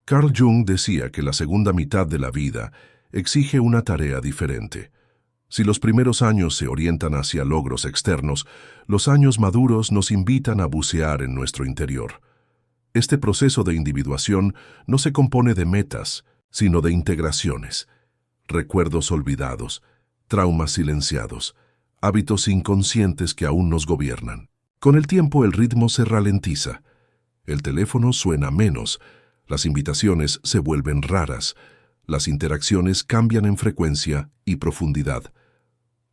Carl Jung decía que la segunda mitad de la vida exige una tarea diferente. Si los primeros años se orientan hacia logros externos, los años maduros nos invitan a bucear en nuestro interior. Este proceso de individuación no se compone de metas, sino de integraciones, recuerdos olvidados, traumas silenciados, hábitos inconscientes que aún nos gobiernan. Con el tiempo el ritmo se ralentiza, el teléfono suena menos, las invitaciones se vuelven raras, las interacciones cambian en frecuencia y profundidad.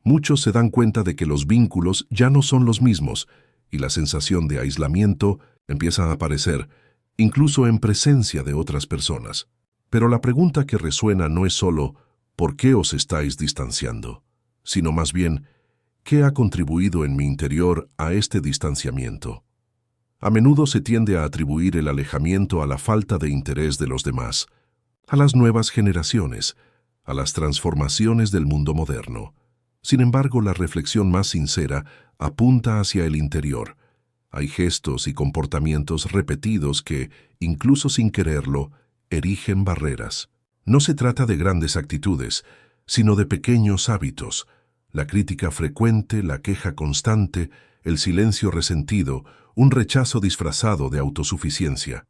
Muchos se dan cuenta de que los vínculos ya no son los mismos y la sensación de aislamiento empieza a aparecer, incluso en presencia de otras personas. Pero la pregunta que resuena no es solo ¿por qué os estáis distanciando?, sino más bien ¿qué ha contribuido en mi interior a este distanciamiento? A menudo se tiende a atribuir el alejamiento a la falta de interés de los demás, a las nuevas generaciones, a las transformaciones del mundo moderno. Sin embargo, la reflexión más sincera apunta hacia el interior. Hay gestos y comportamientos repetidos que, incluso sin quererlo, erigen barreras. No se trata de grandes actitudes, sino de pequeños hábitos. La crítica frecuente, la queja constante, el silencio resentido, un rechazo disfrazado de autosuficiencia.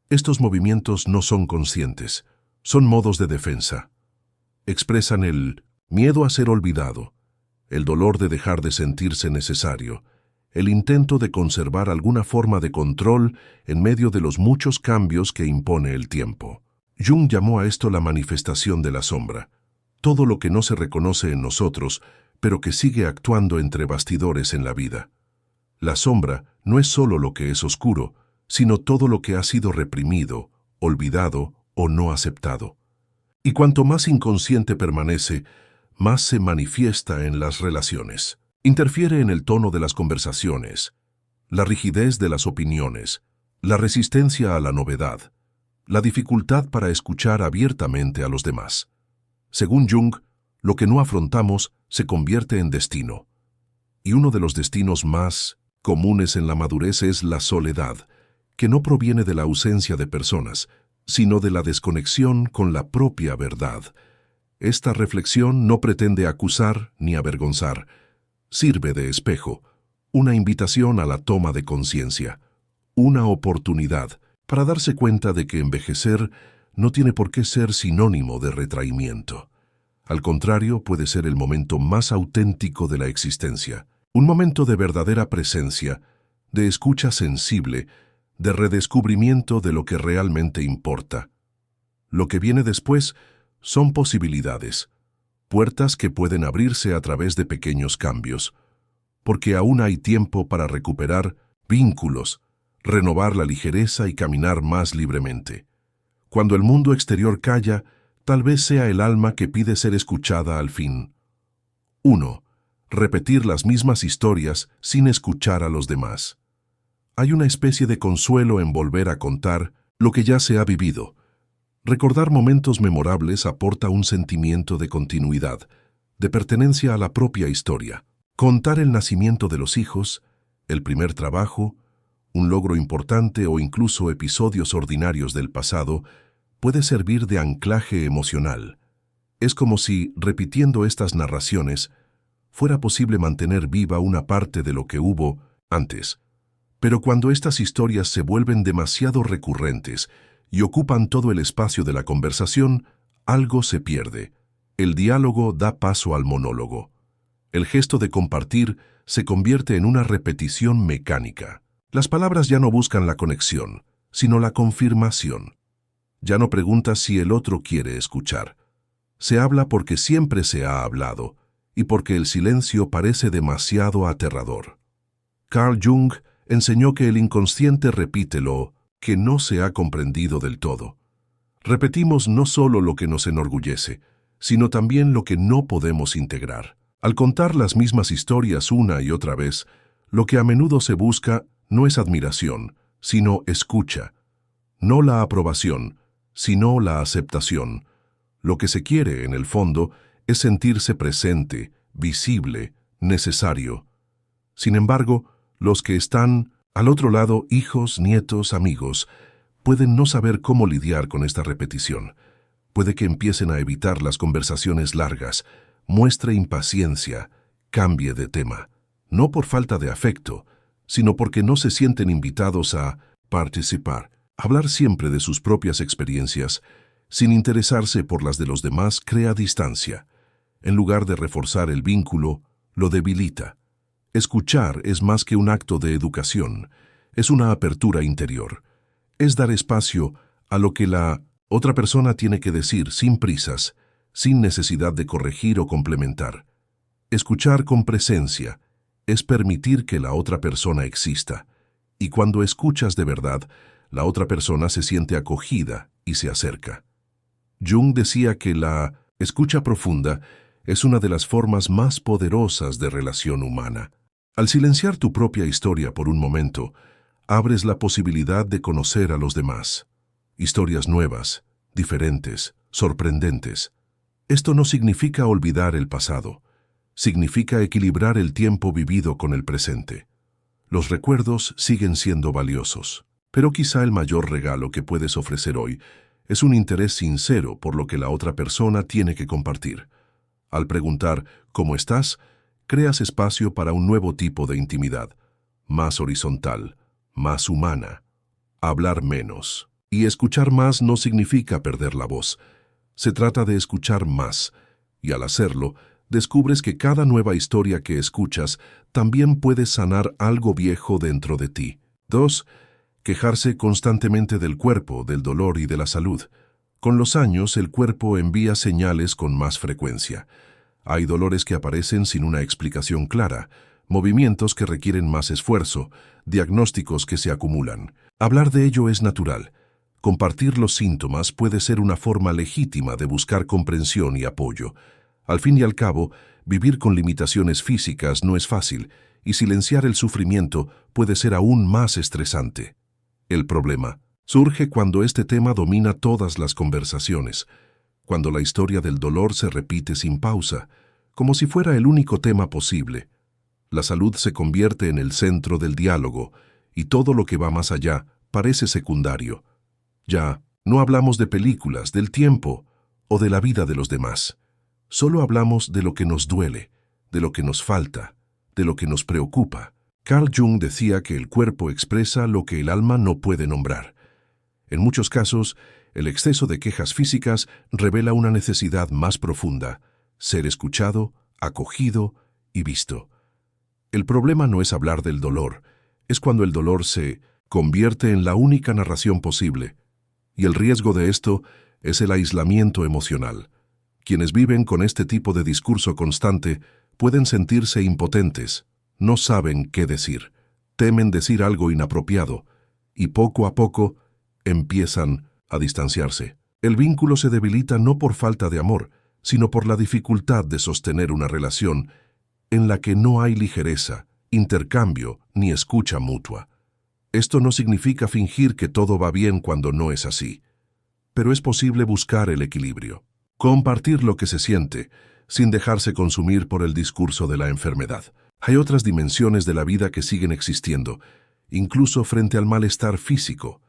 Estos movimientos no son conscientes, son modos de defensa. Expresan el miedo a ser olvidado, el dolor de dejar de sentirse necesario, el intento de conservar alguna forma de control en medio de los muchos cambios que impone el tiempo. Jung llamó a esto la manifestación de la sombra, todo lo que no se reconoce en nosotros, pero que sigue actuando entre bastidores en la vida. La sombra no es solo lo que es oscuro, sino todo lo que ha sido reprimido, olvidado o no aceptado. Y cuanto más inconsciente permanece, más se manifiesta en las relaciones. Interfiere en el tono de las conversaciones, la rigidez de las opiniones, la resistencia a la novedad, la dificultad para escuchar abiertamente a los demás. Según Jung, lo que no afrontamos se convierte en destino. Y uno de los destinos más comunes en la madurez es la soledad, que no proviene de la ausencia de personas, sino de la desconexión con la propia verdad. Esta reflexión no pretende acusar ni avergonzar, sirve de espejo, una invitación a la toma de conciencia, una oportunidad para darse cuenta de que envejecer no tiene por qué ser sinónimo de retraimiento. Al contrario, puede ser el momento más auténtico de la existencia, un momento de verdadera presencia, de escucha sensible, de redescubrimiento de lo que realmente importa. Lo que viene después son posibilidades, puertas que pueden abrirse a través de pequeños cambios, porque aún hay tiempo para recuperar vínculos, renovar la ligereza y caminar más libremente. Cuando el mundo exterior calla, tal vez sea el alma que pide ser escuchada al fin. 1. Repetir las mismas historias sin escuchar a los demás. Hay una especie de consuelo en volver a contar lo que ya se ha vivido. Recordar momentos memorables aporta un sentimiento de continuidad, de pertenencia a la propia historia. Contar el nacimiento de los hijos, el primer trabajo, un logro importante o incluso episodios ordinarios del pasado puede servir de anclaje emocional. Es como si, repitiendo estas narraciones, fuera posible mantener viva una parte de lo que hubo antes. Pero cuando estas historias se vuelven demasiado recurrentes y ocupan todo el espacio de la conversación, algo se pierde. El diálogo da paso al monólogo. El gesto de compartir se convierte en una repetición mecánica. Las palabras ya no buscan la conexión, sino la confirmación. Ya no preguntas si el otro quiere escuchar. Se habla porque siempre se ha hablado y porque el silencio parece demasiado aterrador. Carl Jung enseñó que el inconsciente repite lo que no se ha comprendido del todo. Repetimos no solo lo que nos enorgullece, sino también lo que no podemos integrar. Al contar las mismas historias una y otra vez, lo que a menudo se busca no es admiración, sino escucha. No la aprobación, sino la aceptación. Lo que se quiere, en el fondo, es sentirse presente, visible, necesario. Sin embargo, los que están al otro lado, hijos, nietos, amigos, pueden no saber cómo lidiar con esta repetición. Puede que empiecen a evitar las conversaciones largas, muestre impaciencia, cambie de tema. No por falta de afecto, sino porque no se sienten invitados a participar. Hablar siempre de sus propias experiencias, sin interesarse por las de los demás, crea distancia. En lugar de reforzar el vínculo, lo debilita. Escuchar es más que un acto de educación, es una apertura interior. Es dar espacio a lo que la otra persona tiene que decir sin prisas, sin necesidad de corregir o complementar. Escuchar con presencia es permitir que la otra persona exista. Y cuando escuchas de verdad, la otra persona se siente acogida y se acerca. Jung decía que la escucha profunda es una de las formas más poderosas de relación humana. Al silenciar tu propia historia por un momento, abres la posibilidad de conocer a los demás. Historias nuevas, diferentes, sorprendentes. Esto no significa olvidar el pasado. Significa equilibrar el tiempo vivido con el presente. Los recuerdos siguen siendo valiosos, pero quizá el mayor regalo que puedes ofrecer hoy es un interés sincero por lo que la otra persona tiene que compartir. Al preguntar ¿cómo estás?, creas espacio para un nuevo tipo de intimidad, más horizontal, más humana. Hablar menos y escuchar más no significa perder la voz. Se trata de escuchar más, y al hacerlo, descubres que cada nueva historia que escuchas también puede sanar algo viejo dentro de ti. 2. Quejarse constantemente del cuerpo, del dolor y de la salud. Con los años, el cuerpo envía señales con más frecuencia. Hay dolores que aparecen sin una explicación clara, movimientos que requieren más esfuerzo, diagnósticos que se acumulan. Hablar de ello es natural. Compartir los síntomas puede ser una forma legítima de buscar comprensión y apoyo. Al fin y al cabo, vivir con limitaciones físicas no es fácil, y silenciar el sufrimiento puede ser aún más estresante. El problema surge cuando este tema domina todas las conversaciones, cuando la historia del dolor se repite sin pausa, como si fuera el único tema posible. La salud se convierte en el centro del diálogo, y todo lo que va más allá parece secundario. Ya no hablamos de películas, del tiempo o de la vida de los demás. Solo hablamos de lo que nos duele, de lo que nos falta, de lo que nos preocupa. Carl Jung decía que el cuerpo expresa lo que el alma no puede nombrar. En muchos casos, el exceso de quejas físicas revela una necesidad más profunda: ser escuchado, acogido y visto. El problema no es hablar del dolor, es cuando el dolor se convierte en la única narración posible. Y el riesgo de esto es el aislamiento emocional. Quienes viven con este tipo de discurso constante pueden sentirse impotentes, no saben qué decir, temen decir algo inapropiado, y poco a poco empiezan a distanciarse. El vínculo se debilita no por falta de amor, sino por la dificultad de sostener una relación en la que no hay ligereza, intercambio ni escucha mutua. Esto no significa fingir que todo va bien cuando no es así, pero es posible buscar el equilibrio. Compartir lo que se siente, sin dejarse consumir por el discurso de la enfermedad. Hay otras dimensiones de la vida que siguen existiendo, incluso frente al malestar físico.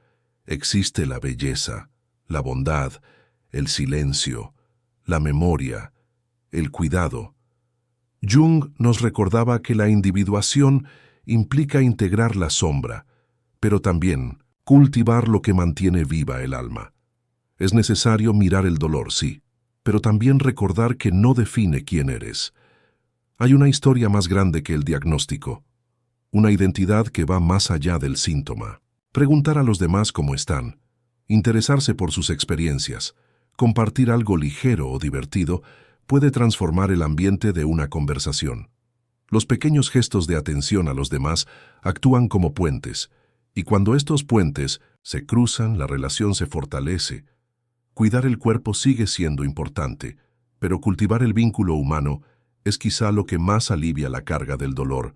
Existe la belleza, la bondad, el silencio, la memoria, el cuidado. Jung nos recordaba que la individuación implica integrar la sombra, pero también cultivar lo que mantiene viva el alma. Es necesario mirar el dolor, sí, pero también recordar que no define quién eres. Hay una historia más grande que el diagnóstico, una identidad que va más allá del síntoma. Preguntar a los demás cómo están, interesarse por sus experiencias, compartir algo ligero o divertido puede transformar el ambiente de una conversación. Los pequeños gestos de atención a los demás actúan como puentes, y cuando estos puentes se cruzan, la relación se fortalece. Cuidar el cuerpo sigue siendo importante, pero cultivar el vínculo humano es quizá lo que más alivia la carga del dolor.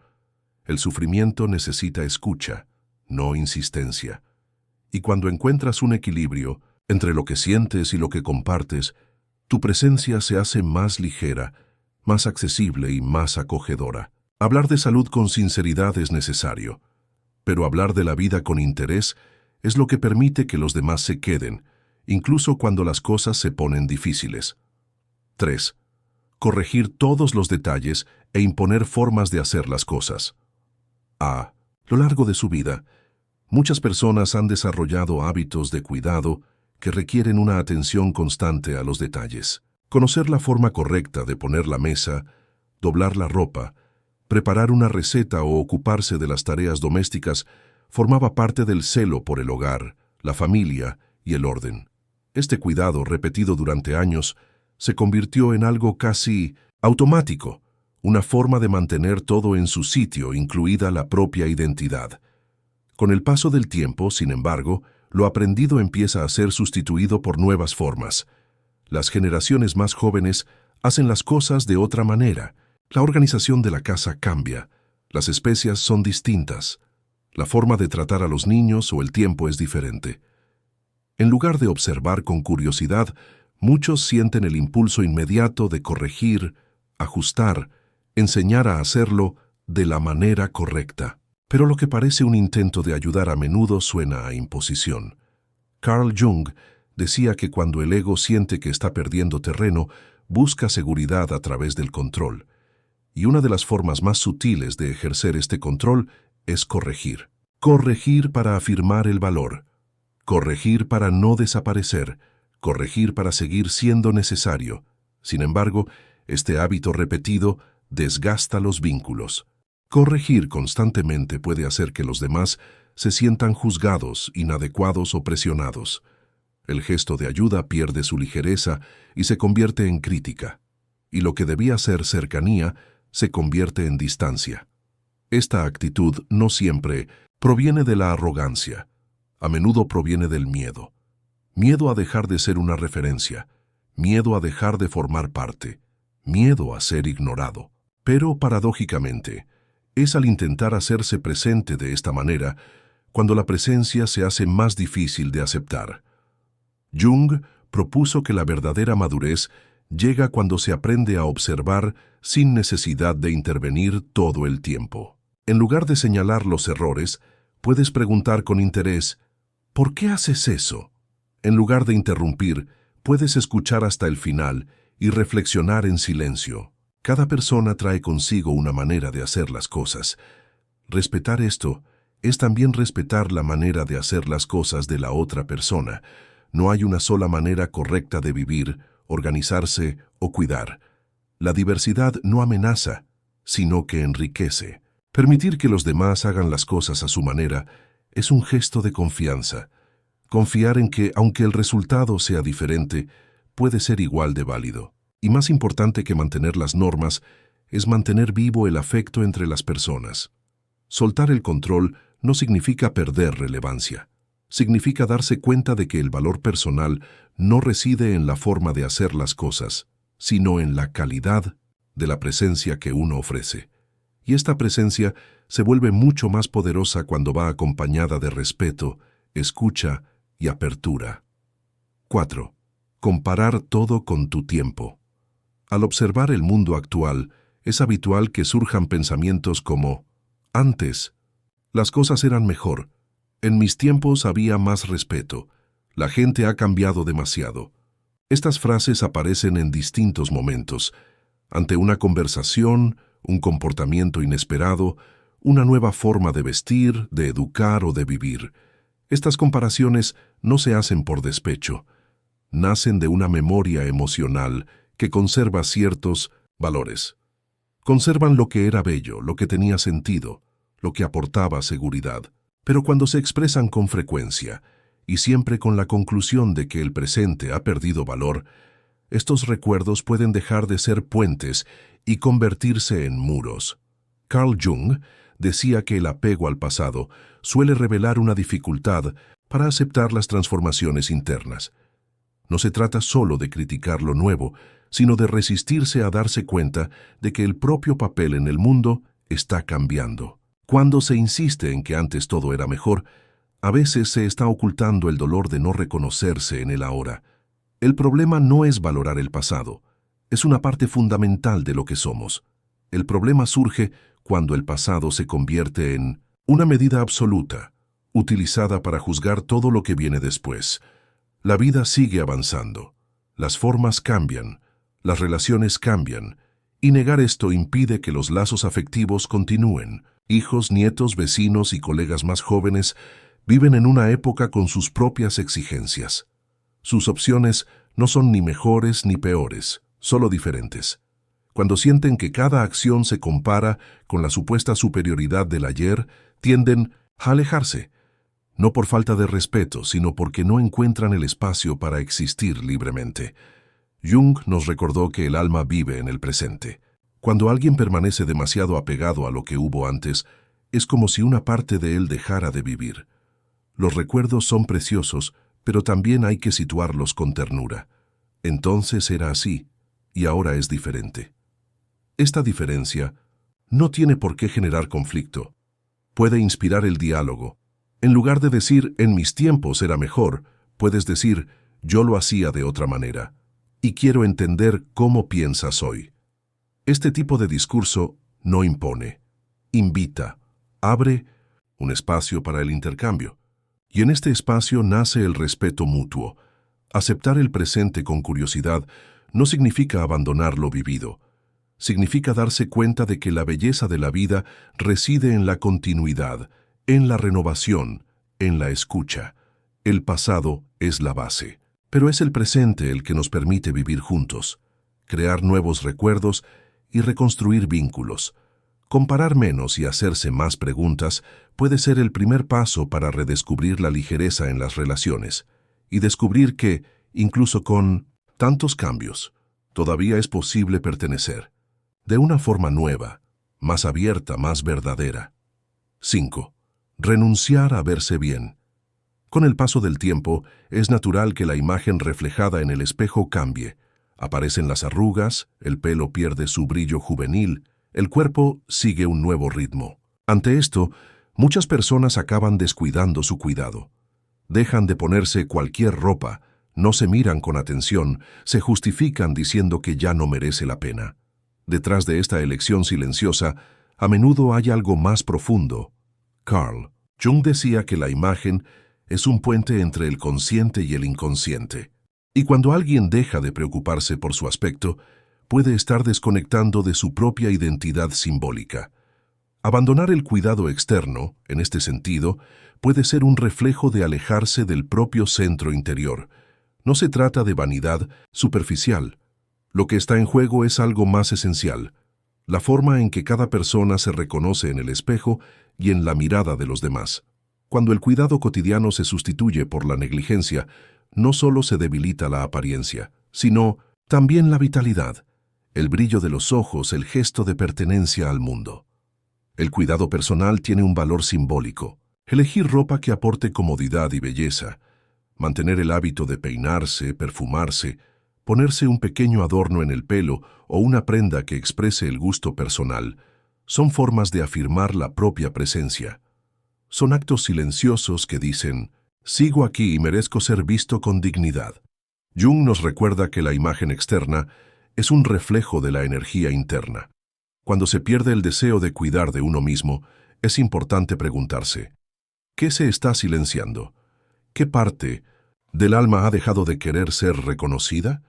El sufrimiento necesita escucha, no insistencia. Y cuando encuentras un equilibrio entre lo que sientes y lo que compartes, tu presencia se hace más ligera, más accesible y más acogedora. Hablar de salud con sinceridad es necesario, pero hablar de la vida con interés Es lo que permite que los demás se queden, incluso cuando las cosas se ponen difíciles. 3. Corregir todos los detalles e imponer formas de hacer las cosas. A lo largo de su vida, muchas personas han desarrollado hábitos de cuidado que requieren una atención constante a los detalles. Conocer la forma correcta de poner la mesa, doblar la ropa, preparar una receta o ocuparse de las tareas domésticas formaba parte del celo por el hogar, la familia y el orden. Este cuidado, repetido durante años, se convirtió en algo casi automático, una forma de mantener todo en su sitio, incluida la propia identidad. Con el paso del tiempo, sin embargo, lo aprendido empieza a ser sustituido por nuevas formas. Las generaciones más jóvenes hacen las cosas de otra manera. La organización de la casa cambia. Las especias son distintas. La forma de tratar a los niños o el tiempo es diferente. En lugar de observar con curiosidad, muchos sienten el impulso inmediato de corregir, ajustar, enseñar a hacerlo de la manera correcta. Pero lo que parece un intento de ayudar a menudo suena a imposición. Carl Jung decía que cuando el ego siente que está perdiendo terreno, busca seguridad a través del control. Y una de las formas más sutiles de ejercer este control es corregir. Corregir para afirmar el valor. Corregir para no desaparecer. Corregir para seguir siendo necesario. Sin embargo, este hábito repetido desgasta los vínculos. Corregir constantemente puede hacer que los demás se sientan juzgados, inadecuados o presionados. El gesto de ayuda pierde su ligereza y se convierte en crítica. Y lo que debía ser cercanía se convierte en distancia. Esta actitud no siempre proviene de la arrogancia. A menudo proviene del miedo. Miedo a dejar de ser una referencia. Miedo a dejar de formar parte. Miedo a ser ignorado. Pero, paradójicamente, es al intentar hacerse presente de esta manera cuando la presencia se hace más difícil de aceptar. Jung propuso que la verdadera madurez llega cuando se aprende a observar sin necesidad de intervenir todo el tiempo. En lugar de señalar los errores, puedes preguntar con interés, ¿por qué haces eso? En lugar de interrumpir, puedes escuchar hasta el final y reflexionar en silencio. Cada persona trae consigo una manera de hacer las cosas. Respetar esto es también respetar la manera de hacer las cosas de la otra persona. No hay una sola manera correcta de vivir, organizarse o cuidar. La diversidad no amenaza, sino que enriquece. Permitir que los demás hagan las cosas a su manera es un gesto de confianza. Confiar en que, aunque el resultado sea diferente, puede ser igual de válido. Y más importante que mantener las normas es mantener vivo el afecto entre las personas. Soltar el control no significa perder relevancia. Significa darse cuenta de que el valor personal no reside en la forma de hacer las cosas, sino en la calidad de la presencia que uno ofrece. Y esta presencia se vuelve mucho más poderosa cuando va acompañada de respeto, escucha y apertura. 4. Comparar todo con tu tiempo. Al observar el mundo actual, es habitual que surjan pensamientos como: antes, las cosas eran mejor. En mis tiempos había más respeto. La gente ha cambiado demasiado. Estas frases aparecen en distintos momentos. Ante una conversación, un comportamiento inesperado, una nueva forma de vestir, de educar o de vivir. Estas comparaciones no se hacen por despecho. Nacen de una memoria emocional que conserva ciertos valores. Conservan lo que era bello, lo que tenía sentido, lo que aportaba seguridad. Pero cuando se expresan con frecuencia, y siempre con la conclusión de que el presente ha perdido valor, estos recuerdos pueden dejar de ser puentes y convertirse en muros. Carl Jung decía que el apego al pasado suele revelar una dificultad para aceptar las transformaciones internas. No se trata solo de criticar lo nuevo, sino de resistirse a darse cuenta de que el propio papel en el mundo está cambiando. Cuando se insiste en que antes todo era mejor, a veces se está ocultando el dolor de no reconocerse en el ahora. El problema no es valorar el pasado, es una parte fundamental de lo que somos. El problema surge cuando el pasado se convierte en una medida absoluta, utilizada para juzgar todo lo que viene después. La vida sigue avanzando. Las formas cambian, las relaciones cambian, y negar esto impide que los lazos afectivos continúen. Hijos, nietos, vecinos y colegas más jóvenes viven en una época con sus propias exigencias. Sus opciones no son ni mejores ni peores, solo diferentes. Cuando sienten que cada acción se compara con la supuesta superioridad del ayer, tienden a alejarse, no por falta de respeto, sino porque no encuentran el espacio para existir libremente. Jung nos recordó que el alma vive en el presente. Cuando alguien permanece demasiado apegado a lo que hubo antes, es como si una parte de él dejara de vivir. Los recuerdos son preciosos, pero también hay que situarlos con ternura. Entonces era así, y ahora es diferente. Esta diferencia no tiene por qué generar conflicto. Puede inspirar el diálogo. En lugar de decir, en mis tiempos era mejor, puedes decir, yo lo hacía de otra manera, y quiero entender cómo piensas hoy. Este tipo de discurso no impone, invita, abre un espacio para el intercambio. Y en este espacio nace el respeto mutuo. Aceptar el presente con curiosidad no significa abandonar lo vivido. Significa darse cuenta de que la belleza de la vida reside en la continuidad, en la renovación, en la escucha. El pasado es la base, pero es el presente el que nos permite vivir juntos, crear nuevos recuerdos y reconstruir vínculos. Comparar menos y hacerse más preguntas puede ser el primer paso para redescubrir la ligereza en las relaciones y descubrir que, incluso con tantos cambios, todavía es posible pertenecer, de una forma nueva, más abierta, más verdadera. 5. Renunciar a verse bien. Con el paso del tiempo, es natural que la imagen reflejada en el espejo cambie. Aparecen las arrugas, el pelo pierde su brillo juvenil, el cuerpo sigue un nuevo ritmo. Ante esto, muchas personas acaban descuidando su cuidado. Dejan de ponerse cualquier ropa, no se miran con atención, se justifican diciendo que ya no merece la pena. Detrás de esta elección silenciosa, a menudo hay algo más profundo. Carl Jung decía que la imagen es un puente entre el consciente y el inconsciente. Y cuando alguien deja de preocuparse por su aspecto, puede estar desconectando de su propia identidad simbólica. Abandonar el cuidado externo, en este sentido, puede ser un reflejo de alejarse del propio centro interior. No se trata de vanidad superficial. Lo que está en juego es algo más esencial, la forma en que cada persona se reconoce en el espejo y en la mirada de los demás. Cuando el cuidado cotidiano se sustituye por la negligencia, no solo se debilita la apariencia, sino también la vitalidad, el brillo de los ojos, el gesto de pertenencia al mundo. El cuidado personal tiene un valor simbólico. Elegir ropa que aporte comodidad y belleza, mantener el hábito de peinarse, perfumarse, ponerse un pequeño adorno en el pelo o una prenda que exprese el gusto personal, son formas de afirmar la propia presencia. Son actos silenciosos que dicen, sigo aquí y merezco ser visto con dignidad. Jung nos recuerda que la imagen externa es un reflejo de la energía interna. Cuando se pierde el deseo de cuidar de uno mismo, es importante preguntarse, ¿qué se está silenciando? ¿Qué parte del alma ha dejado de querer ser reconocida?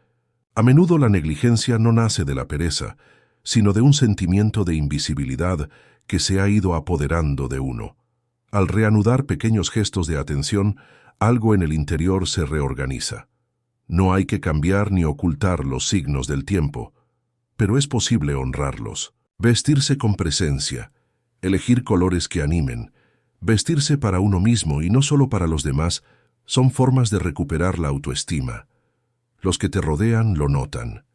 A menudo la negligencia no nace de la pereza, sino de un sentimiento de invisibilidad que se ha ido apoderando de uno. Al reanudar pequeños gestos de atención, algo en el interior se reorganiza. No hay que cambiar ni ocultar los signos del tiempo, pero es posible honrarlos. Vestirse con presencia, elegir colores que animen, vestirse para uno mismo y no solo para los demás, son formas de recuperar la autoestima. Los que te rodean lo notan.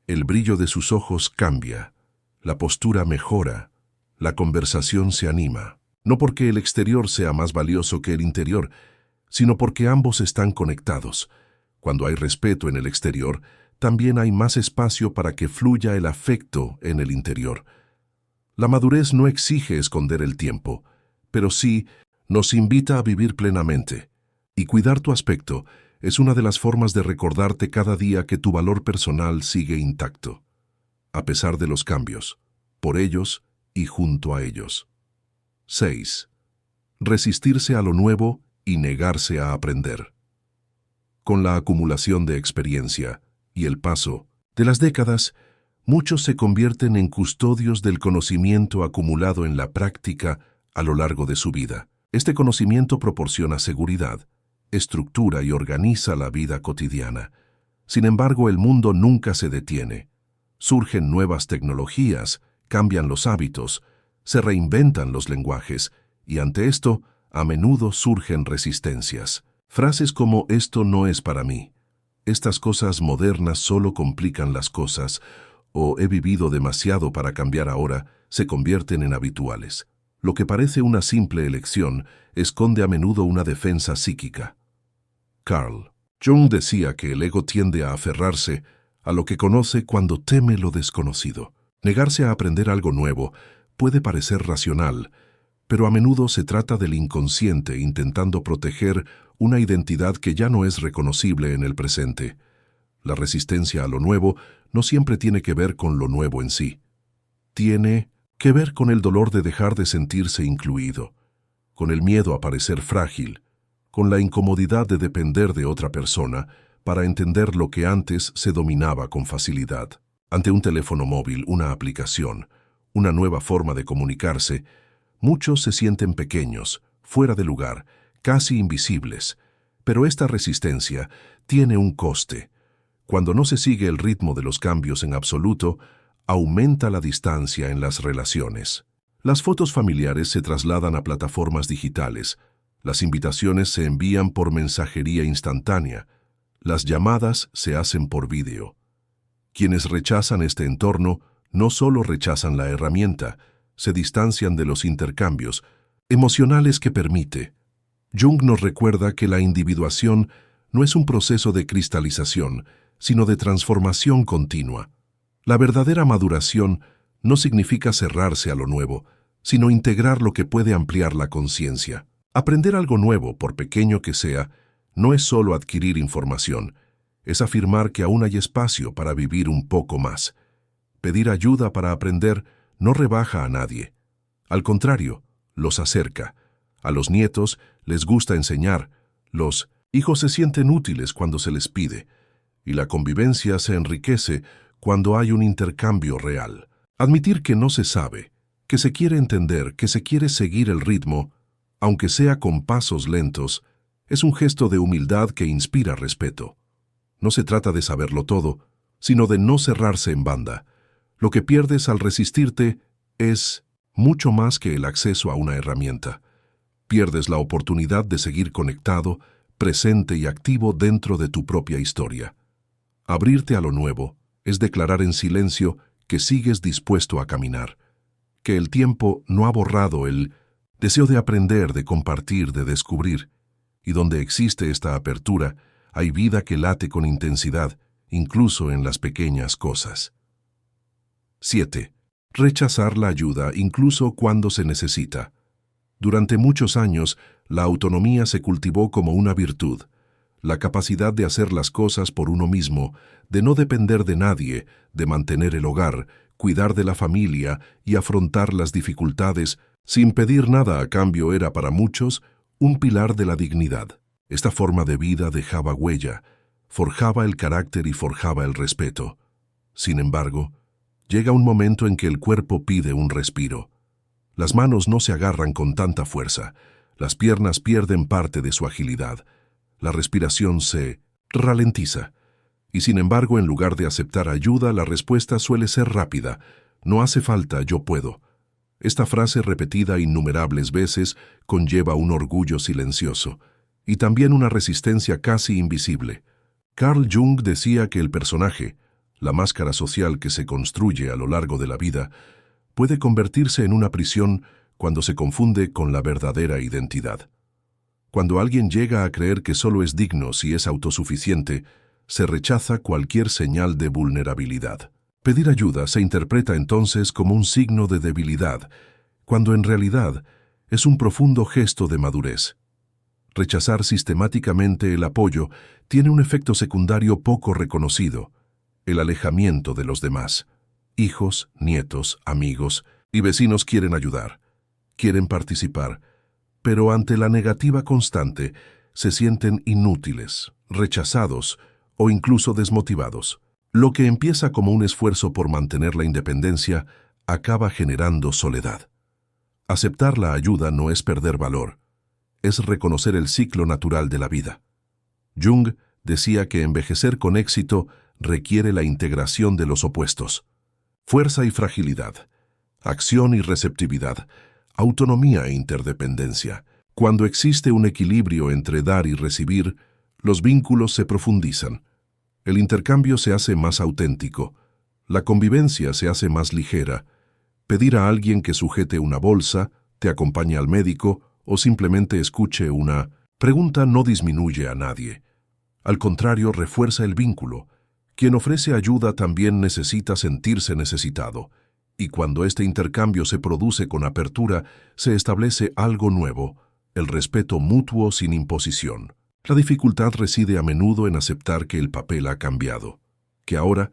El brillo de sus ojos cambia, la postura mejora, la conversación se anima. No porque el exterior sea más valioso que el interior, sino porque ambos están conectados. Cuando hay respeto en el exterior, también hay más espacio para que fluya el afecto en el interior. La madurez no exige esconder el tiempo, pero sí nos invita a vivir plenamente. Y cuidar tu aspecto es una de las formas de recordarte cada día que tu valor personal sigue intacto, a pesar de los cambios, por ellos y junto a ellos. 6. resistirse a lo nuevo y negarse a aprender. Con la acumulación de experiencia y el paso de las décadas, muchos se convierten en custodios del conocimiento acumulado en la práctica a lo largo de su vida. Este conocimiento proporciona seguridad, estructura y organiza la vida cotidiana. Sin embargo, el mundo nunca se detiene. Surgen nuevas tecnologías, cambian los hábitos, se reinventan los lenguajes, y ante esto, a menudo surgen resistencias. Frases como «esto no es para mí», «estas cosas modernas solo complican las cosas» o «he vivido demasiado para cambiar ahora» se convierten en habituales. Lo que parece una simple elección esconde a menudo una defensa psíquica. Carl Jung decía que el ego tiende a aferrarse a lo que conoce cuando teme lo desconocido. Negarse a aprender algo nuevo puede parecer racional, pero a menudo se trata del inconsciente intentando proteger una identidad que ya no es reconocible en el presente. La resistencia a lo nuevo no siempre tiene que ver con lo nuevo en sí. Tiene que ver con el dolor de dejar de sentirse incluido, con el miedo a parecer frágil, con la incomodidad de depender de otra persona para entender lo que antes se dominaba con facilidad. Ante un teléfono móvil, una aplicación, una nueva forma de comunicarse, muchos se sienten pequeños, fuera de lugar, casi invisibles. Pero esta resistencia tiene un coste. Cuando no se sigue el ritmo de los cambios en absoluto, aumenta la distancia en las relaciones. Las fotos familiares se trasladan a plataformas digitales, las invitaciones se envían por mensajería instantánea, las llamadas se hacen por vídeo. Quienes rechazan este entorno no solo rechazan la herramienta, se distancian de los intercambios emocionales que permite. Jung nos recuerda que la individuación no es un proceso de cristalización, sino de transformación continua. La verdadera maduración no significa cerrarse a lo nuevo, sino integrar lo que puede ampliar la conciencia. Aprender algo nuevo, por pequeño que sea, no es solo adquirir información, es afirmar que aún hay espacio para vivir un poco más. Pedir ayuda para aprender no rebaja a nadie. Al contrario, los acerca. A los nietos les gusta enseñar, los hijos se sienten útiles cuando se les pide, y la convivencia se enriquece cuando hay un intercambio real. Admitir que no se sabe, que se quiere entender, que se quiere seguir el ritmo, aunque sea con pasos lentos, es un gesto de humildad que inspira respeto. No se trata de saberlo todo, sino de no cerrarse en banda. Lo que pierdes al resistirte es mucho más que el acceso a una herramienta. Pierdes la oportunidad de seguir conectado, presente y activo dentro de tu propia historia. Abrirte a lo nuevo es declarar en silencio que sigues dispuesto a caminar, que el tiempo no ha borrado el deseo de aprender, de compartir, de descubrir, y donde existe esta apertura, hay vida que late con intensidad, incluso en las pequeñas cosas. 7. Rechazar la ayuda incluso cuando se necesita. Durante muchos años, la autonomía se cultivó como una virtud, la capacidad de hacer las cosas por uno mismo, de no depender de nadie, de mantener el hogar, cuidar de la familia y afrontar las dificultades sin pedir nada a cambio era para muchos un pilar de la dignidad. Esta forma de vida dejaba huella, forjaba el carácter y forjaba el respeto. Sin embargo, llega un momento en que el cuerpo pide un respiro. Las manos no se agarran con tanta fuerza, las piernas pierden parte de su agilidad, la respiración se ralentiza. Y sin embargo, en lugar de aceptar ayuda, la respuesta suele ser rápida. No hace falta, yo puedo. Esta frase repetida innumerables veces conlleva un orgullo silencioso y también una resistencia casi invisible. Carl Jung decía que el personaje, la máscara social que se construye a lo largo de la vida, puede convertirse en una prisión cuando se confunde con la verdadera identidad. Cuando alguien llega a creer que solo es digno si es autosuficiente, se rechaza cualquier señal de vulnerabilidad. Pedir ayuda se interpreta entonces como un signo de debilidad, cuando en realidad es un profundo gesto de madurez. Rechazar sistemáticamente el apoyo tiene un efecto secundario poco reconocido: el alejamiento de los demás. Hijos, nietos, amigos y vecinos quieren ayudar, quieren participar, pero ante la negativa constante se sienten inútiles, rechazados o incluso desmotivados. Lo que empieza como un esfuerzo por mantener la independencia acaba generando soledad. Aceptar la ayuda no es perder valor, es reconocer el ciclo natural de la vida. Jung decía que envejecer con éxito requiere la integración de los opuestos: fuerza y fragilidad, acción y receptividad, autonomía e interdependencia. Cuando existe un equilibrio entre dar y recibir, los vínculos se profundizan. El intercambio se hace más auténtico, la convivencia se hace más ligera. Pedir a alguien que sujete una bolsa, te acompañe al médico o simplemente escuche una pregunta no disminuye a nadie. Al contrario, refuerza el vínculo. Quien ofrece ayuda también necesita sentirse necesitado, y cuando este intercambio se produce con apertura, se establece algo nuevo: el respeto mutuo sin imposición. La dificultad reside a menudo en aceptar que el papel ha cambiado, que ahora,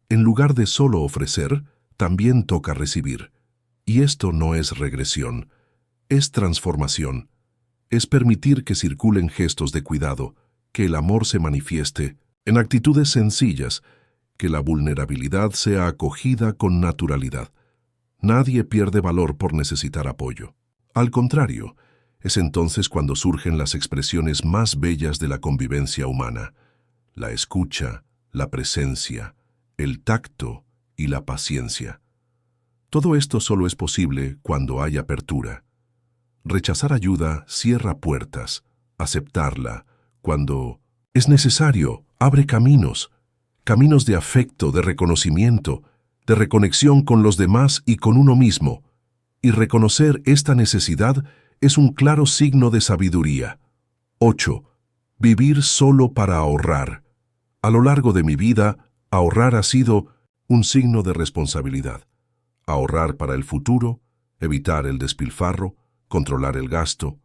en lugar de solo ofrecer, también toca recibir. Y esto no es regresión, es transformación. Es permitir que circulen gestos de cuidado, que el amor se manifieste en actitudes sencillas, que la vulnerabilidad sea acogida con naturalidad. Nadie pierde valor por necesitar apoyo. Al contrario, es entonces cuando surgen las expresiones más bellas de la convivencia humana: la escucha, la presencia, el tacto y la paciencia. Todo esto solo es posible cuando hay apertura. Rechazar ayuda cierra puertas. Aceptarla, cuando es necesario, abre caminos de afecto, de reconocimiento, de reconexión con los demás y con uno mismo. Y reconocer esta necesidad es un claro signo de sabiduría. 8. Vivir solo para ahorrar. A lo largo de mi vida, ahorrar ha sido un signo de responsabilidad. Ahorrar para el futuro, evitar el despilfarro, controlar el gasto.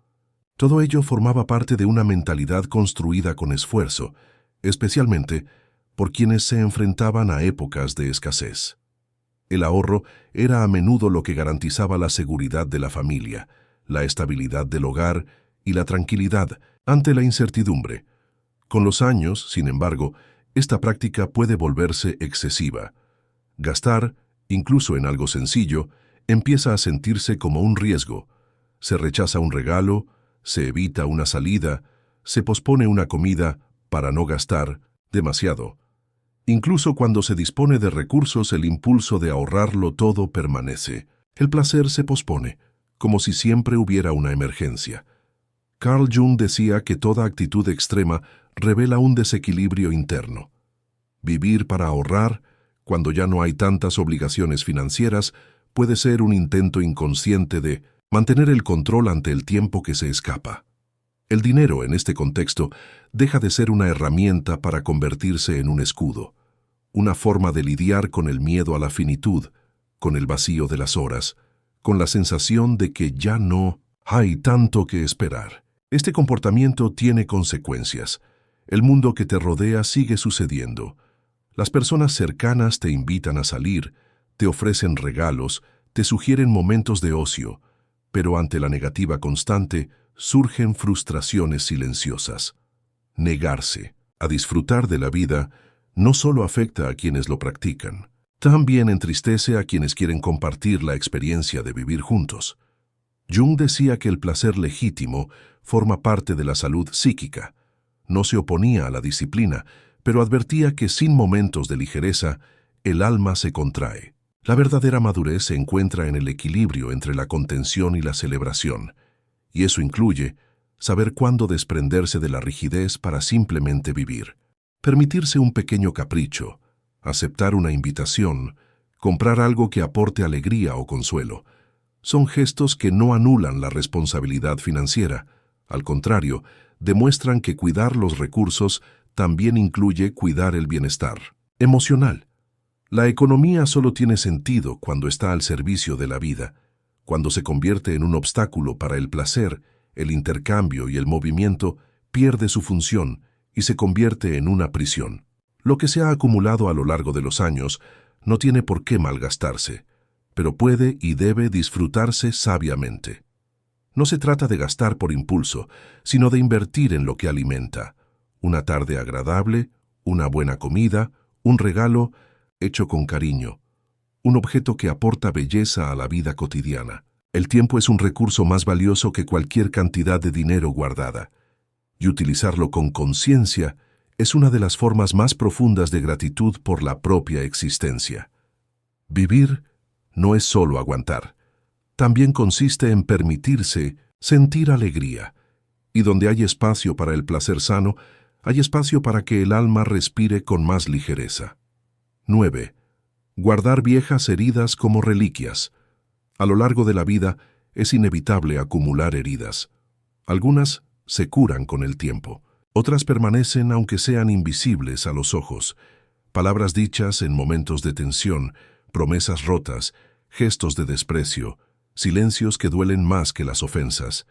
Todo ello formaba parte de una mentalidad construida con esfuerzo, especialmente por quienes se enfrentaban a épocas de escasez. El ahorro era a menudo lo que garantizaba la seguridad de la familia, la estabilidad del hogar y la tranquilidad ante la incertidumbre. Con los años, sin embargo, esta práctica puede volverse excesiva. Gastar, incluso en algo sencillo, empieza a sentirse como un riesgo. Se rechaza un regalo, se evita una salida, se pospone una comida para no gastar demasiado. Incluso cuando se dispone de recursos, el impulso de ahorrarlo todo permanece. El placer se pospone, como si siempre hubiera una emergencia. Carl Jung decía que toda actitud extrema revela un desequilibrio interno. Vivir para ahorrar, cuando ya no hay tantas obligaciones financieras, puede ser un intento inconsciente de mantener el control ante el tiempo que se escapa. El dinero, en este contexto, deja de ser una herramienta para convertirse en un escudo, una forma de lidiar con el miedo a la finitud, con el vacío de las horas, con la sensación de que ya no hay tanto que esperar. Este comportamiento tiene consecuencias. El mundo que te rodea sigue sucediendo. Las personas cercanas te invitan a salir, te ofrecen regalos, te sugieren momentos de ocio, pero ante la negativa constante surgen frustraciones silenciosas. Negarse a disfrutar de la vida no solo afecta a quienes lo practican, también entristece a quienes quieren compartir la experiencia de vivir juntos. Jung decía que el placer legítimo forma parte de la salud psíquica. No se oponía a la disciplina, pero advertía que sin momentos de ligereza, el alma se contrae. La verdadera madurez se encuentra en el equilibrio entre la contención y la celebración, y eso incluye saber cuándo desprenderse de la rigidez para simplemente vivir. Permitirse un pequeño capricho, aceptar una invitación, comprar algo que aporte alegría o consuelo, son gestos que no anulan la responsabilidad financiera. Al contrario, demuestran que cuidar los recursos también incluye cuidar el bienestar emocional. La economía solo tiene sentido cuando está al servicio de la vida. Cuando se convierte en un obstáculo para el placer, el intercambio y el movimiento, pierde su función y se convierte en una prisión. Lo que se ha acumulado a lo largo de los años no tiene por qué malgastarse, pero puede y debe disfrutarse sabiamente. No se trata de gastar por impulso, sino de invertir en lo que alimenta. Una tarde agradable, una buena comida, un regalo hecho con cariño, un objeto que aporta belleza a la vida cotidiana. El tiempo es un recurso más valioso que cualquier cantidad de dinero guardada, y utilizarlo con conciencia es una de las formas más profundas de gratitud por la propia existencia. Vivir no es solo aguantar, también consiste en permitirse sentir alegría, y donde hay espacio para el placer sano, hay espacio para que el alma respire con más ligereza. 9. Guardar viejas heridas como reliquias. A lo largo de la vida es inevitable acumular heridas. Algunas se curan con el tiempo, otras permanecen aunque sean invisibles a los ojos. Palabras dichas en momentos de tensión, promesas rotas, gestos de desprecio, silencios que duelen más que las ofensas.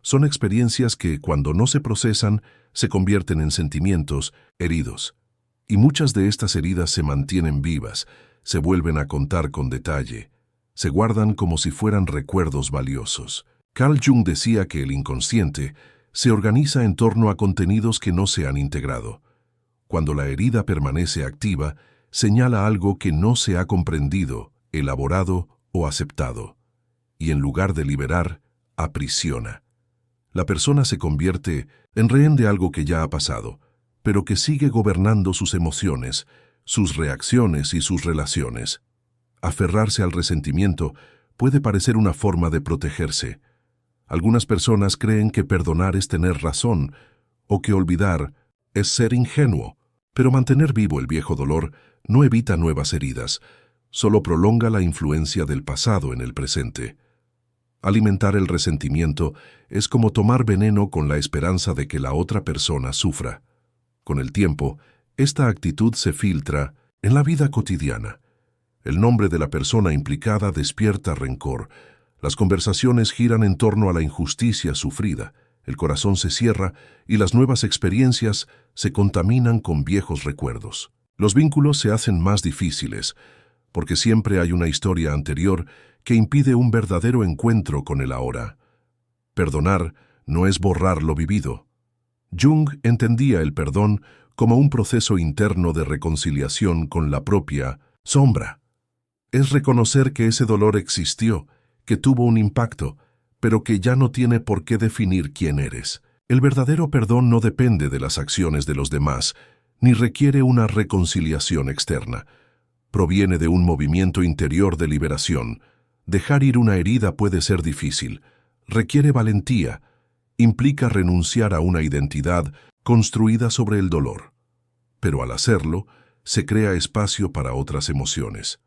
Son experiencias que, cuando no se procesan, se convierten en sentimientos heridos. Y muchas de estas heridas se mantienen vivas, se vuelven a contar con detalle, se guardan como si fueran recuerdos valiosos. Carl Jung decía que el inconsciente se organiza en torno a contenidos que no se han integrado. Cuando la herida permanece activa, señala algo que no se ha comprendido, elaborado o aceptado. Y en lugar de liberar, aprisiona. La persona se convierte en rehén de algo que ya ha pasado, pero que sigue gobernando sus emociones, sus reacciones y sus relaciones. Aferrarse al resentimiento puede parecer una forma de protegerse. Algunas personas creen que perdonar es tener razón, o que olvidar es ser ingenuo, pero mantener vivo el viejo dolor no evita nuevas heridas, solo prolonga la influencia del pasado en el presente. Alimentar el resentimiento es como tomar veneno con la esperanza de que la otra persona sufra. Con el tiempo, esta actitud se filtra en la vida cotidiana. El nombre de la persona implicada despierta rencor. Las conversaciones giran en torno a la injusticia sufrida, el corazón se cierra y las nuevas experiencias se contaminan con viejos recuerdos. Los vínculos se hacen más difíciles, porque siempre hay una historia anterior que impide un verdadero encuentro con el ahora. Perdonar no es borrar lo vivido. Jung entendía el perdón como un proceso interno de reconciliación con la propia sombra. Es reconocer que ese dolor existió, que tuvo un impacto, pero que ya no tiene por qué definir quién eres. El verdadero perdón no depende de las acciones de los demás, ni requiere una reconciliación externa. Proviene de un movimiento interior de liberación. Dejar ir una herida puede ser difícil, requiere valentía, implica renunciar a una identidad construida sobre el dolor. Pero al hacerlo, se crea espacio para otras emociones.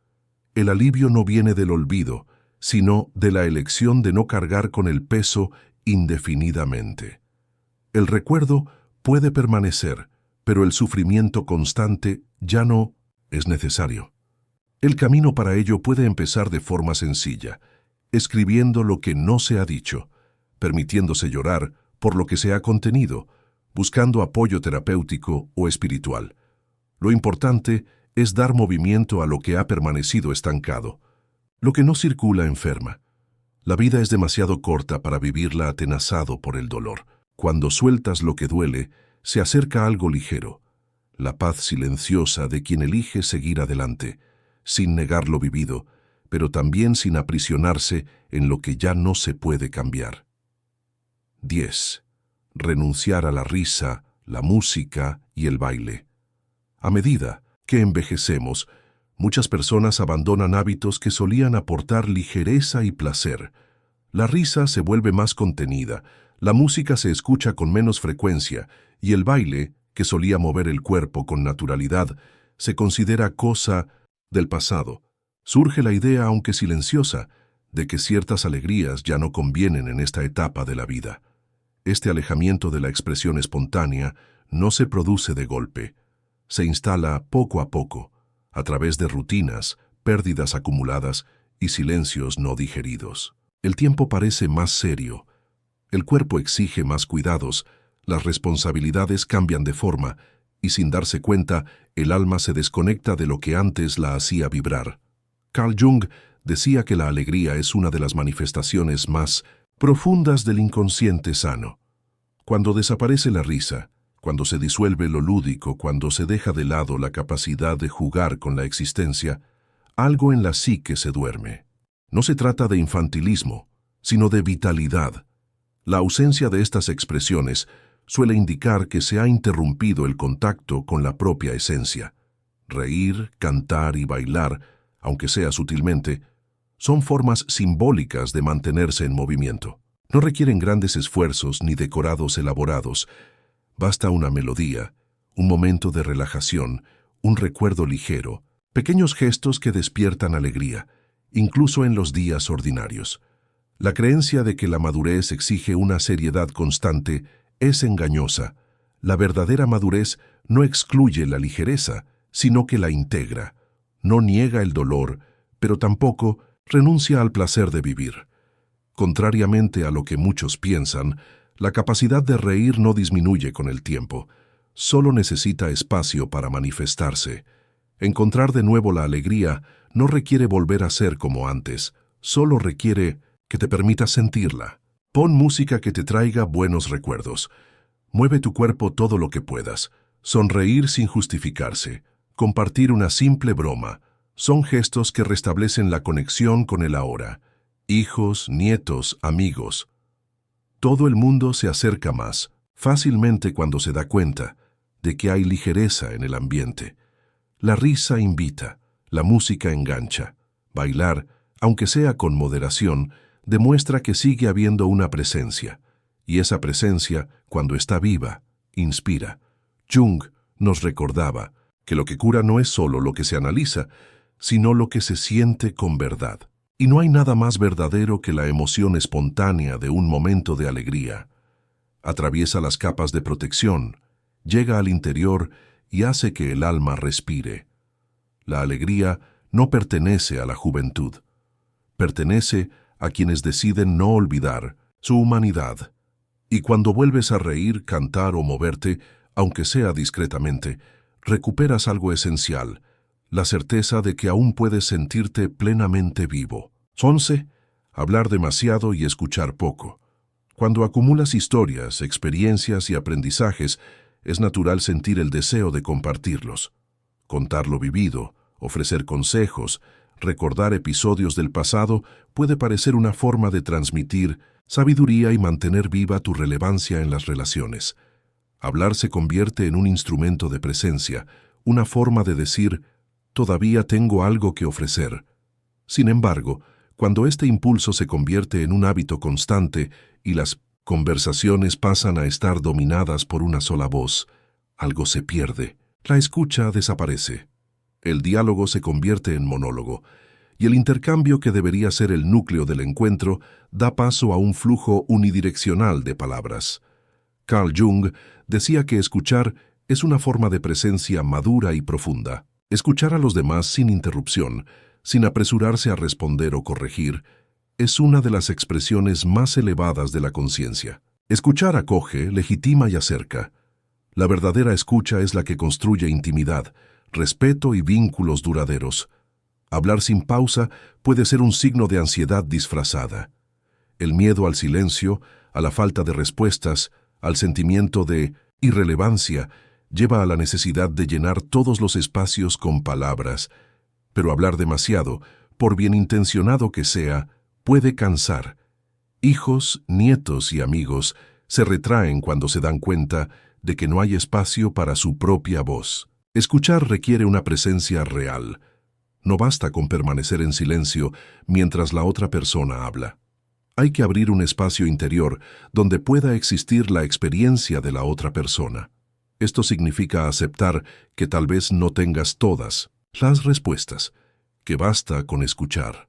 El alivio no viene del olvido, sino de la elección de no cargar con el peso indefinidamente. El recuerdo puede permanecer, pero el sufrimiento constante ya no es necesario. El camino para ello puede empezar de forma sencilla, escribiendo lo que no se ha dicho, permitiéndose llorar por lo que se ha contenido, buscando apoyo terapéutico o espiritual. Lo importante es dar movimiento a lo que ha permanecido estancado. Lo que no circula enferma. La vida es demasiado corta para vivirla atenazado por el dolor. Cuando sueltas lo que duele, se acerca algo ligero, la paz silenciosa de quien elige seguir adelante, sin negar lo vivido, pero también sin aprisionarse en lo que ya no se puede cambiar. 10. Renunciar a la risa, la música y el baile. A medida que envejecemos, muchas personas abandonan hábitos que solían aportar ligereza y placer. La risa se vuelve más contenida, la música se escucha con menos frecuencia y el baile, que solía mover el cuerpo con naturalidad, se considera cosa del pasado. Surge la idea, aunque silenciosa, de que ciertas alegrías ya no convienen en esta etapa de la vida. Este alejamiento de la expresión espontánea no se produce de golpe. Se instala poco a poco, a través de rutinas, pérdidas acumuladas y silencios no digeridos. El tiempo parece más serio, el cuerpo exige más cuidados, las responsabilidades cambian de forma y sin darse cuenta, el alma se desconecta de lo que antes la hacía vibrar. Carl Jung decía que la alegría es una de las manifestaciones más profundas del inconsciente sano. Cuando desaparece la risa, cuando se disuelve lo lúdico, cuando se deja de lado la capacidad de jugar con la existencia, algo en la psique se duerme. No se trata de infantilismo, sino de vitalidad. La ausencia de estas expresiones suele indicar que se ha interrumpido el contacto con la propia esencia. Reír, cantar y bailar, aunque sea sutilmente, son formas simbólicas de mantenerse en movimiento. No requieren grandes esfuerzos ni decorados elaborados. Basta una melodía, un momento de relajación, un recuerdo ligero, pequeños gestos que despiertan alegría, incluso en los días ordinarios. La creencia de que la madurez exige una seriedad constante es engañosa. La verdadera madurez no excluye la ligereza, sino que la integra. No niega el dolor, pero tampoco renuncia al placer de vivir. Contrariamente a lo que muchos piensan, la capacidad de reír no disminuye con el tiempo. Solo necesita espacio para manifestarse. Encontrar de nuevo la alegría no requiere volver a ser como antes, solo requiere que te permitas sentirla. Pon música que te traiga buenos recuerdos. Mueve tu cuerpo todo lo que puedas. Sonreír sin justificarse. Compartir una simple broma. Son gestos que restablecen la conexión con el ahora. Hijos, nietos, amigos. Todo el mundo se acerca más, fácilmente cuando se da cuenta de que hay ligereza en el ambiente. La risa invita, la música engancha. Bailar, aunque sea con moderación, demuestra que sigue habiendo una presencia. Y esa presencia, cuando está viva, inspira. Jung nos recordaba que lo que cura no es solo lo que se analiza, sino lo que se siente con verdad. Y no hay nada más verdadero que la emoción espontánea de un momento de alegría. Atraviesa las capas de protección, llega al interior y hace que el alma respire. La alegría no pertenece a la juventud. Pertenece a quienes deciden no olvidar su humanidad. Y cuando vuelves a reír, cantar o moverte, aunque sea discretamente, recuperas algo esencial, la certeza de que aún puedes sentirte plenamente vivo. 11. Hablar demasiado y escuchar poco. Cuando acumulas historias, experiencias y aprendizajes, es natural sentir el deseo de compartirlos. Contar lo vivido, ofrecer consejos, recordar episodios del pasado puede parecer una forma de transmitir sabiduría y mantener viva tu relevancia en las relaciones. Hablar se convierte en un instrumento de presencia, una forma de decir, todavía tengo algo que ofrecer. Sin embargo, cuando este impulso se convierte en un hábito constante y las conversaciones pasan a estar dominadas por una sola voz, algo se pierde. La escucha desaparece. El diálogo se convierte en monólogo, y el intercambio que debería ser el núcleo del encuentro da paso a un flujo unidireccional de palabras. Carl Jung decía que escuchar es una forma de presencia madura y profunda. Escuchar a los demás sin interrupción, sin apresurarse a responder o corregir, es una de las expresiones más elevadas de la conciencia. Escuchar acoge, legitima y acerca. La verdadera escucha es la que construye intimidad, respeto y vínculos duraderos. Hablar sin pausa puede ser un signo de ansiedad disfrazada. El miedo al silencio, a la falta de respuestas, al sentimiento de irrelevancia, lleva a la necesidad de llenar todos los espacios con palabras. Pero hablar demasiado, por bien intencionado que sea, puede cansar. Hijos, nietos y amigos se retraen cuando se dan cuenta de que no hay espacio para su propia voz. Escuchar requiere una presencia real. No basta con permanecer en silencio mientras la otra persona habla. Hay que abrir un espacio interior donde pueda existir la experiencia de la otra persona. Esto significa aceptar que tal vez no tengas todas las respuestas, que basta con escuchar,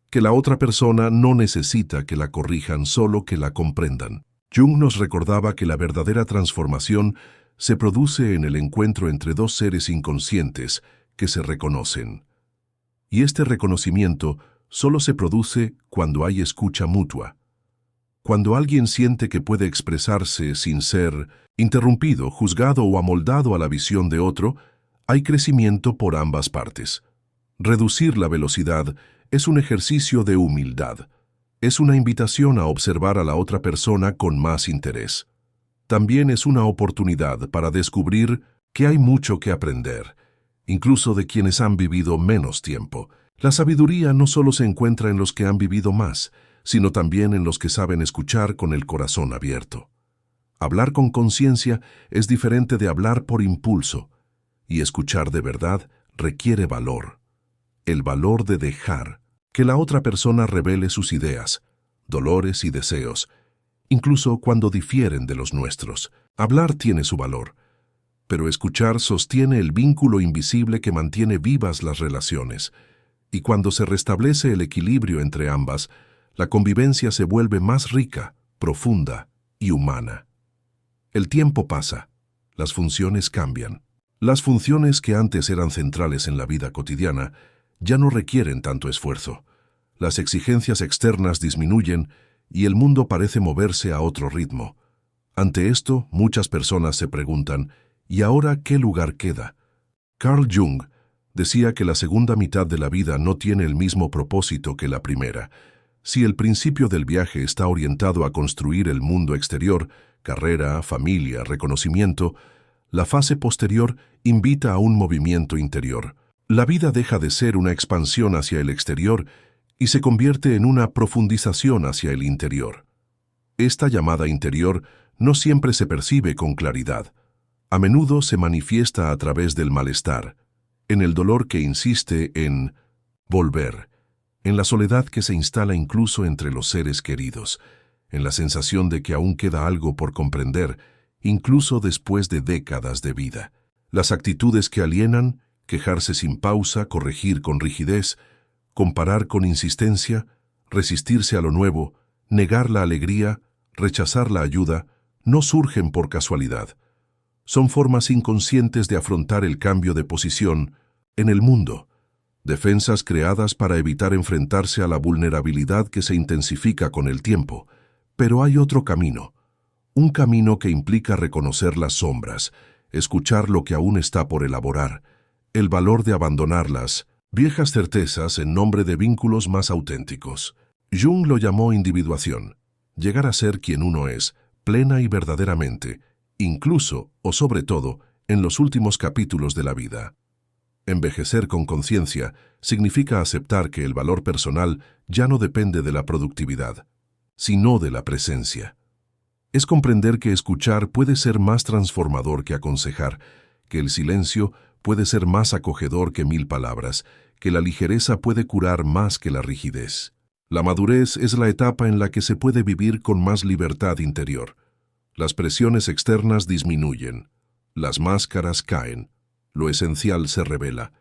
que la otra persona no necesita que la corrijan, solo que la comprendan. Jung nos recordaba que la verdadera transformación se produce en el encuentro entre dos seres inconscientes que se reconocen. Y este reconocimiento solo se produce cuando hay escucha mutua. Cuando alguien siente que puede expresarse sin ser interrumpido, juzgado o amoldado a la visión de otro, hay crecimiento por ambas partes. Reducir la velocidad es un ejercicio de humildad. Es una invitación a observar a la otra persona con más interés. También es una oportunidad para descubrir que hay mucho que aprender, incluso de quienes han vivido menos tiempo. La sabiduría no solo se encuentra en los que han vivido más, sino también en los que saben escuchar con el corazón abierto. Hablar con conciencia es diferente de hablar por impulso, y escuchar de verdad requiere valor. El valor de dejar que la otra persona revele sus ideas, dolores y deseos, incluso cuando difieren de los nuestros. Hablar tiene su valor, pero escuchar sostiene el vínculo invisible que mantiene vivas las relaciones, y cuando se restablece el equilibrio entre ambas, la convivencia se vuelve más rica, profunda y humana. El tiempo pasa, las funciones cambian. Las funciones que antes eran centrales en la vida cotidiana ya no requieren tanto esfuerzo. Las exigencias externas disminuyen y el mundo parece moverse a otro ritmo. Ante esto, muchas personas se preguntan, ¿y ahora qué lugar queda? Carl Jung decía que la segunda mitad de la vida no tiene el mismo propósito que la primera. Si el principio del viaje está orientado a construir el mundo exterior, carrera, familia, reconocimiento, la fase posterior invita a un movimiento interior. La vida deja de ser una expansión hacia el exterior y se convierte en una profundización hacia el interior. Esta llamada interior no siempre se percibe con claridad. A menudo se manifiesta a través del malestar, en el dolor que insiste en volver, en la soledad que se instala incluso entre los seres queridos, en la sensación de que aún queda algo por comprender, incluso después de décadas de vida. Las actitudes que alienan, quejarse sin pausa, corregir con rigidez, comparar con insistencia, resistirse a lo nuevo, negar la alegría, rechazar la ayuda, no surgen por casualidad. Son formas inconscientes de afrontar el cambio de posición en el mundo, defensas creadas para evitar enfrentarse a la vulnerabilidad que se intensifica con el tiempo. Pero hay otro camino, un camino que implica reconocer las sombras, escuchar lo que aún está por elaborar, el valor de abandonar las viejas certezas en nombre de vínculos más auténticos. Jung lo llamó individuación, llegar a ser quien uno es, plena y verdaderamente, incluso, o sobre todo, en los últimos capítulos de la vida. Envejecer con conciencia significa aceptar que el valor personal ya no depende de la productividad, sino de la presencia. Es comprender que escuchar puede ser más transformador que aconsejar, que el silencio puede ser más acogedor que 1000 palabras, que la ligereza puede curar más que la rigidez. La madurez es la etapa en la que se puede vivir con más libertad interior. Las presiones externas disminuyen, las máscaras caen, lo esencial se revela,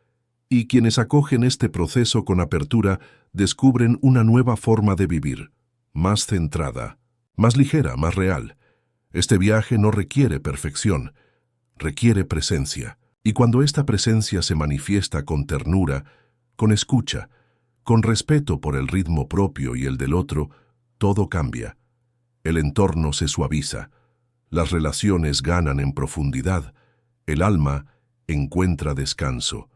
y quienes acogen este proceso con apertura descubren una nueva forma de vivir, más centrada, más ligera, más real. Este viaje no requiere perfección, requiere presencia, y cuando esta presencia se manifiesta con ternura, con escucha, con respeto por el ritmo propio y el del otro, todo cambia. El entorno se suaviza, las relaciones ganan en profundidad, el alma encuentra descanso.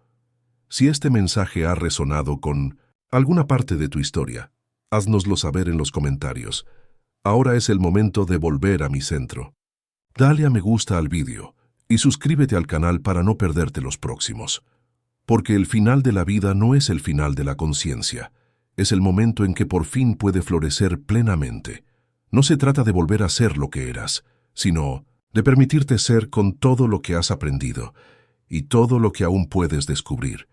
Si este mensaje ha resonado con alguna parte de tu historia, háznoslo saber en los comentarios. Ahora es el momento de volver a mi centro. Dale a me gusta al vídeo y suscríbete al canal para no perderte los próximos. Porque el final de la vida no es el final de la conciencia, es el momento en que por fin puede florecer plenamente. No se trata de volver a ser lo que eras, sino de permitirte ser con todo lo que has aprendido y todo lo que aún puedes descubrir.